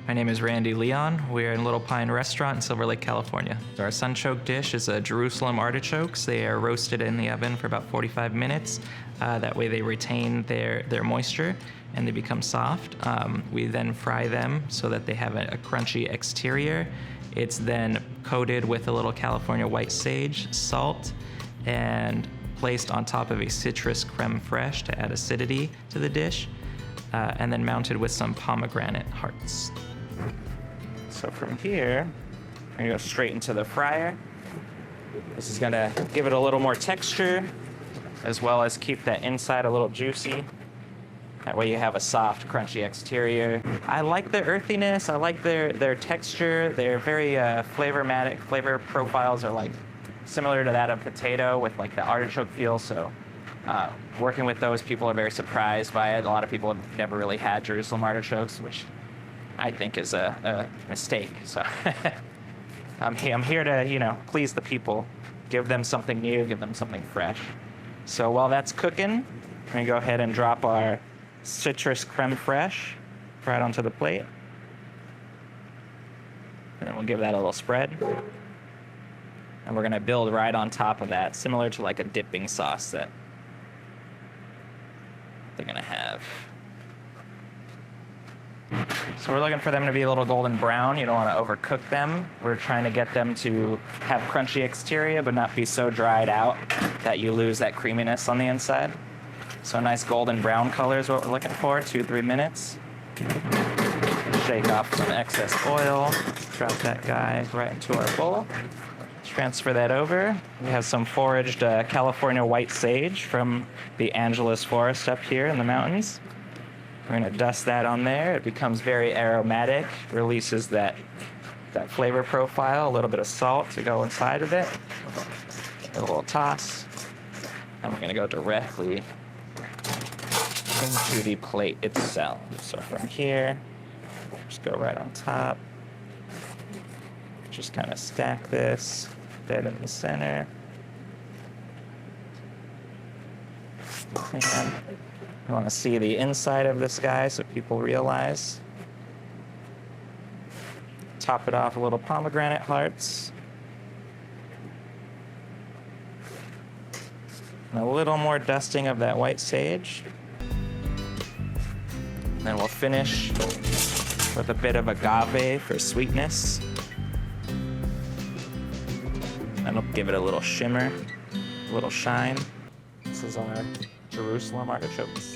My name is Randy Leon. We're in Little Pine Restaurant in Silver Lake, California. Our Sunchoke dish is a Jerusalem artichokes. They are roasted in the oven for about 45 minutes. That way they retain their moisture and they become soft. We then fry them so that they have a crunchy exterior. It's then coated with a little California white sage, salt, and placed on top of a citrus crème fraîche to add acidity to the dish, and then mounted with some pomegranate hearts. So from here, we're gonna go straight into the fryer. This is gonna give it a little more texture, as well as keep that inside a little juicy. That way you have a soft, crunchy exterior. I like the earthiness, I like their texture. They're very flavormatic. Flavor profiles are like similar to that of potato with like the artichoke feel, so working with those, people are very surprised by it. A lot of people have never really had Jerusalem artichokes, which I think is a mistake. So I'm here to, please the people, give them something new, give them something fresh. So while that's cooking, we're gonna go ahead and drop our citrus crème fraîche right onto the plate. And then we'll give that a little spread. And we're gonna build right on top of that, similar to like a dipping sauce that they're gonna have. So we're looking for them to be a little golden brown. You don't want to overcook them. We're trying to get them to have crunchy exterior, but not be so dried out that you lose that creaminess on the inside. So a nice golden brown color is what we're looking for, 2-3 minutes. Shake off some excess oil. Drop that guy right into our bowl. Transfer that over. We have some foraged California white sage from the Angeles forest up here in the mountains. We're gonna dust that on there. It becomes very aromatic, releases that flavor profile, a little bit of salt to go inside of it. A little toss. And we're gonna go directly into the plate itself. So from here, just go right on top. Just kind of stack this dead in the center. And I want to see the inside of this guy so people realize. Top it off with little pomegranate hearts. And a little more dusting of that white sage. And then we'll finish with a bit of agave for sweetness. That'll give it a little shimmer, a little shine. This is our Jerusalem artichokes.